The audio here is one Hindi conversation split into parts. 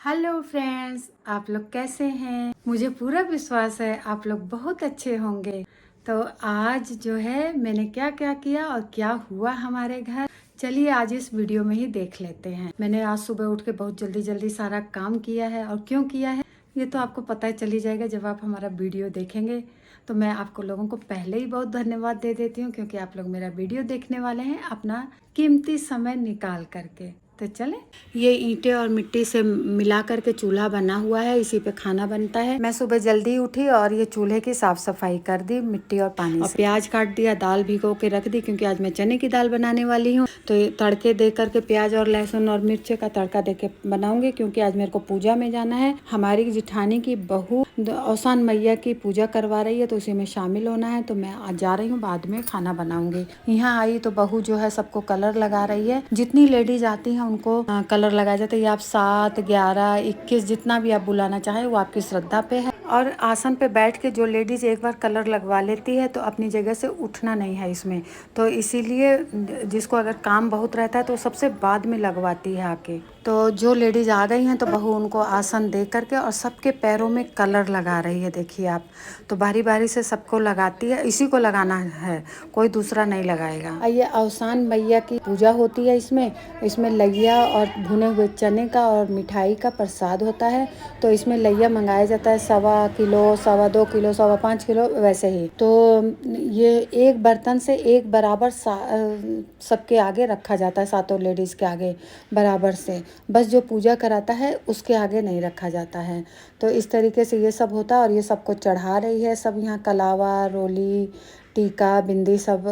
हेलो फ्रेंड्स, आप लोग कैसे हैं? मुझे पूरा विश्वास है आप लोग बहुत अच्छे होंगे। तो आज जो है मैंने क्या क्या किया और क्या हुआ हमारे घर, चलिए आज इस वीडियो में ही देख लेते हैं। मैंने आज सुबह उठ के बहुत जल्दी जल्दी सारा काम किया है और क्यों किया है ये तो आपको पता ही चली जाएगा जब आप हमारा वीडियो देखेंगे। तो मैं आपको लोगों को पहले ही बहुत धन्यवाद दे देती हूँ क्योंकि आप लोग मेरा वीडियो देखने वाले हैं अपना कीमती समय निकाल करके। तो चले, ये ईंटें और मिट्टी से मिला करके चूल्हा बना हुआ है, इसी पे खाना बनता है। मैं सुबह जल्दी उठी और ये चूल्हे की साफ सफाई कर दी मिट्टी और पानी से। प्याज काट दिया, दाल भिगो के रख दी क्योंकि आज मैं चने की दाल बनाने वाली हूँ। तो ये तड़के दे करके प्याज और लहसुन और मिर्च का तड़का दे के बनाऊंगी क्योंकि आज मेरे को पूजा में जाना है। हमारी जिठानी की बहू औसान मैया की पूजा करवा रही है तो उसी में शामिल होना है। तो मैं आज जा रही हूँ, बाद में खाना बनाऊंगी। यहाँ आई तो बहू जो है सबको कलर लगा रही है। जितनी लेडीज आती हैं उनको कलर लगाया जाता है। ये आप 7, 11, 21 जितना भी आप बुलाना चाहें वो आपकी श्रद्धा पे है। और आसन पे बैठ के जो लेडीज एक बार कलर लगवा लेती है तो अपनी जगह से उठना नहीं है इसमें। तो इसीलिए जिसको अगर काम बहुत रहता है तो सबसे बाद में लगवाती है आके। तो जो लेडीज आ गई हैं तो बहू उनको आसन दे करके और सबके पैरों में कलर लगा रही है। देखिए आप, तो बारी बारी से सबको लगाती है, इसी को लगाना है, कोई दूसरा नहीं लगाएगा। ये औसान मैया की पूजा होती है। इसमें लैया और भुने हुए चने का और मिठाई का प्रसाद होता है। तो इसमें लैया मंगाया जाता है 1.25 किलो, 2.25 किलो, 5.25 किलो वैसे ही। तो ये एक बर्तन से एक बराबर सबके आगे रखा जाता है, सातों लेडीज के आगे बराबर से। बस जो पूजा कराता है उसके आगे नहीं रखा जाता है। तो इस तरीके से ये सब होता है और ये सबको चढ़ा रही है। सब यहाँ कलावा, रोली, टीका, बिंदी सब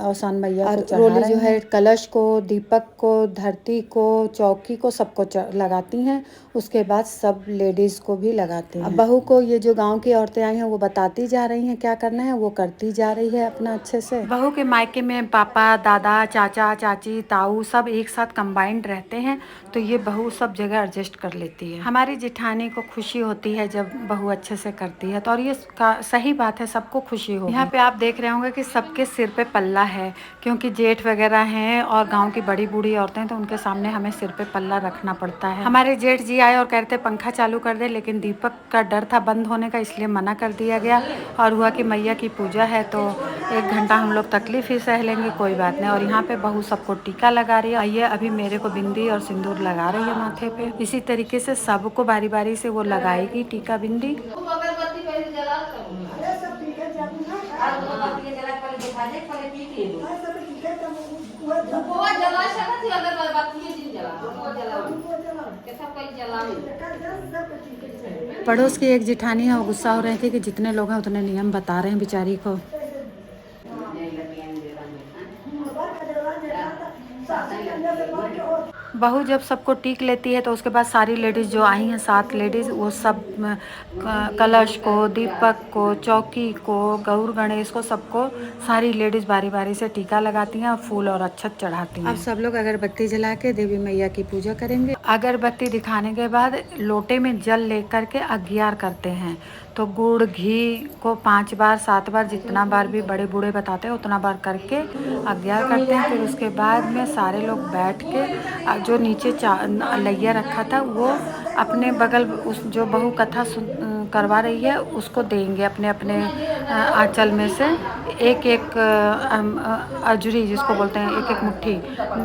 औसान मैया को चढ़ा रही है। जो है कलश को, दीपक को, धरती को, चौकी को सबको लगाती हैं। उसके बाद सब लेडीज को भी लगाती हैं। अब बहू को ये जो गांव की औरतें आई हैं वो बताती जा रही हैं क्या करना है, वो करती जा रही है अपना अच्छे से। बहू के मायके में पापा, दादा, चाचा, चाची, ताऊ सब एक साथ कंबाइंड रहते हैं तो ये बहू सब जगह एडजस्ट कर लेती है। हमारी जेठानी को खुशी होती है जब बहू अच्छे से करती है तो, और ये सही बात है, सबको खुशी हो। यहाँ पे आप देख रहे होंगे कि सबके सिर पे पल्ला है क्योंकि जेठ वगैरह हैं और गांव की बड़ी बूढ़ी औरतें तो उनके सामने हमें सिर पे पल्ला रखना पड़ता है। हमारे जेठ जी आए और कहते पंखा चालू कर दे, लेकिन दीपक का डर था बंद होने का, इसलिए मना कर दिया गया। और हुआ कि मैया की पूजा है तो 1 घंटा हम लोग तकलीफ ही सह लेंगे, कोई बात नहीं। और यहाँ पे बहू सबको टीका लगा रही है। आइए, अभी मेरे को बिंदी और सिंदूर लगा रही है माथे पे। इसी तरीके से सबको बारी बारी से वो लगाएगी टीका बिंदी। पड़ोस की एक जिठानी है, वो गुस्सा हो रही थी कि जितने लोग हैं उतने नियम बता रहे हैं बेचारी को। बहू जब सबको टीक लेती है तो उसके बाद सारी लेडीज़ जो आई हैं, 7 लेडीज़, वो सब कलश को, दीपक को, चौकी को, गौर गणेश को, सबको सारी लेडीज़ बारी बारी से टीका लगाती हैं और फूल और अक्षत चढ़ाती हैं। अब सब लोग अगरबत्ती जला के देवी मैया की पूजा करेंगे। अगरबत्ती दिखाने के बाद लोटे में जल लेकर के अग्यार करते हैं। तो गुड़ घी को 5 बार 7 बार जितना बार भी बड़े बूढ़े बताते हैं उतना बार करके अग्यार करते हैं। फिर उसके बाद में सारे लोग बैठ के जो नीचे लैया रखा था वो अपने बगल उस जो बहू कथा करवा रही है उसको देंगे अपने अपने आंचल में से एक एक अजरी जिसको बोलते हैं, एक एक मुट्ठी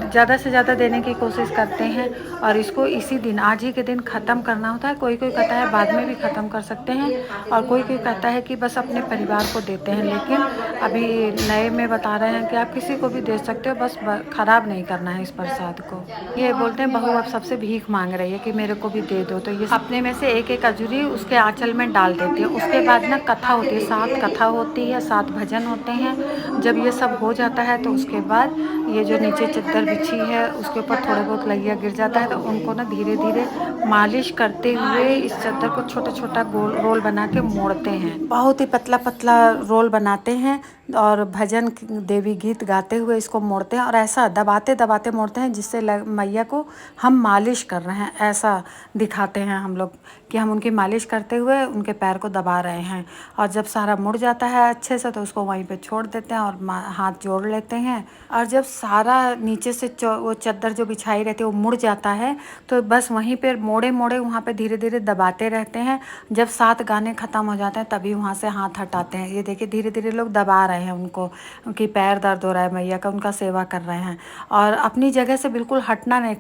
ज़्यादा से ज़्यादा देने की कोशिश करते हैं। और इसको इसी दिन, आज ही के दिन ख़त्म करना होता है। कोई कोई कहता है बाद में भी ख़त्म कर सकते हैं और कोई कोई कहता है कि बस अपने परिवार को देते हैं। लेकिन अभी नए में बता रहे हैं कि आप किसी को भी दे सकते हो, बस ख़राब नहीं करना है इस प्रसाद को। ये बोलते हैं बहू अब सबसे भीख मांग रही है कि मेरे को भी दे दो, तो ये अपने में से एक एक अजूरी उसके आंचल में डाल देती है। उसके बाद ना कथा होती है, 7 कथा होती है, 7 भजन होते हैं। जब ये सब हो जाता है तो उसके बाद ये जो नीचे चद्दर बिछी है उसके ऊपर थोड़ा बहुत लैया गिर जाता है तो उनको ना धीरे धीरे मालिश करते हुए इस चद्दर को छोटा छोटा गोल रोल बना के मोड़ते हैं। बहुत ही पतला पतला रोल बनाते हैं और भजन देवी गीत गाते हुए इसको मोड़ते हैं और ऐसा दबाते दबाते मोड़ते हैं जिससे मैया को हम मालिश कर रहे हैं, ऐसा दिखाते हैं हम लोग कि हम उनकी मालिश करते हुए उनके पैर को दबा रहे हैं। और जब सारा मुड़ जाता है अच्छे से तो उसको वहीं पे छोड़ देते हैं और हाथ जोड़ लेते हैं। और जब सारा नीचे से वो चद्दर जो बिछाई रहती है वो मुड़ जाता है तो बस वहीं पर मोड़े मोड़े वहाँ पे धीरे धीरे दबाते रहते हैं। जब 7 गाने ख़त्म हो जाते हैं तभी वहाँ से हाथ हटाते हैं। ये देखिए धीरे धीरे लोग दबा रहे हैं उनको, उनकी पैर दर्द हो रहा है मैया का, उनका सेवा कर रहे हैं। और अपनी जगह से बिल्कुल हटना नहीं,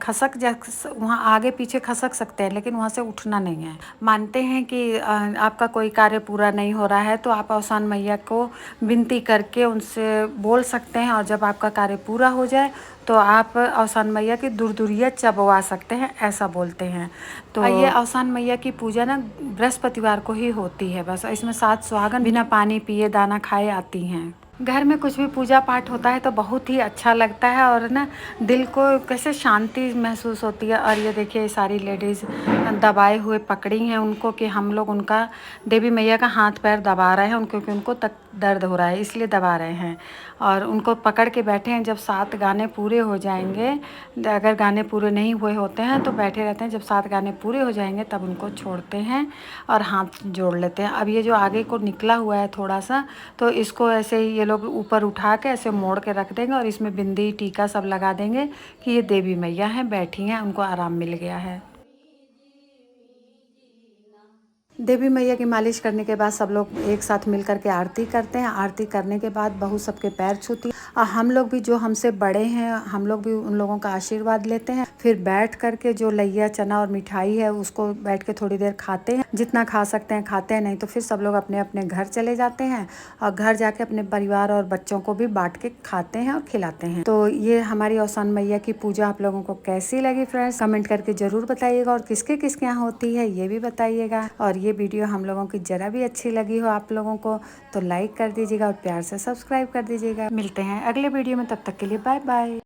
वहाँ आगे पीछे खसक सकते हैं लेकिन वहाँ से उठना नहीं है। मानते हैं कि आपका कोई कार्य पूरा नहीं हो रहा है तो आप औसान मैया को विनती करके उनसे बोल सकते हैं, और जब आपका कार्य पूरा हो जाए तो आप औसान मैया की दुर्दुरिया चबवा सकते हैं, ऐसा बोलते हैं। तो ये औसान मैया की पूजा ना बृहस्पतिवार को ही होती है बस। इसमें 7 सुहागन बिना पानी पिए दाना खाए आती हैं। घर में कुछ भी पूजा पाठ होता है तो बहुत ही अच्छा लगता है और ना दिल को कैसे शांति महसूस होती है। और ये देखिए ये सारी लेडीज़ दबाए हुए पकड़ी हैं उनको कि हम लोग उनका देवी मैया का हाथ पैर दबा रहे हैं क्योंकि उनको तक दर्द हो रहा है इसलिए दबा रहे हैं। और उनको पकड़ के बैठे हैं। जब 7 गाने पूरे हो जाएंगे, अगर गाने पूरे नहीं हुए होते हैं तो बैठे रहते हैं। जब 7 गाने पूरे हो जाएंगे तब उनको छोड़ते हैं और हाथ जोड़ लेते हैं। अब ये जो आगे को निकला हुआ है थोड़ा सा, तो इसको ऐसे ही ये लोग ऊपर उठा के ऐसे मोड़ के रख देंगे और इसमें बिंदी टीका सब लगा देंगे कि ये देवी मैया हैं, बैठी हैं, उनको आराम मिल गया है। देवी मैया की मालिश करने के बाद सब लोग एक साथ मिल करके आरती करते हैं। आरती करने के बाद बहू सबके पैर छूती है और हम लोग भी जो हमसे बड़े हैं हम लोग भी उन लोगों का आशीर्वाद लेते हैं। फिर बैठ करके जो लैया चना और मिठाई है उसको बैठ के थोड़ी देर खाते हैं, जितना खा सकते हैं खाते हैं, नहीं तो फिर सब लोग अपने अपने घर चले जाते हैं और घर जाके अपने परिवार और बच्चों को भी बांट के खाते हैं और खिलाते हैं। तो ये हमारी औसान मैया की पूजा आप लोगों को कैसी लगी फ्रेंड्स, कमेंट करके जरूर बताइएगा। और किसके किसके यहाँ होती है ये भी बताइएगा। और ये वीडियो हम लोगों की जरा भी अच्छी लगी हो आप लोगों को तो लाइक कर दीजिएगा और प्यार से सब्सक्राइब कर दीजिएगा। मिलते हैं अगले वीडियो में, तब तक के लिए बाय बाय।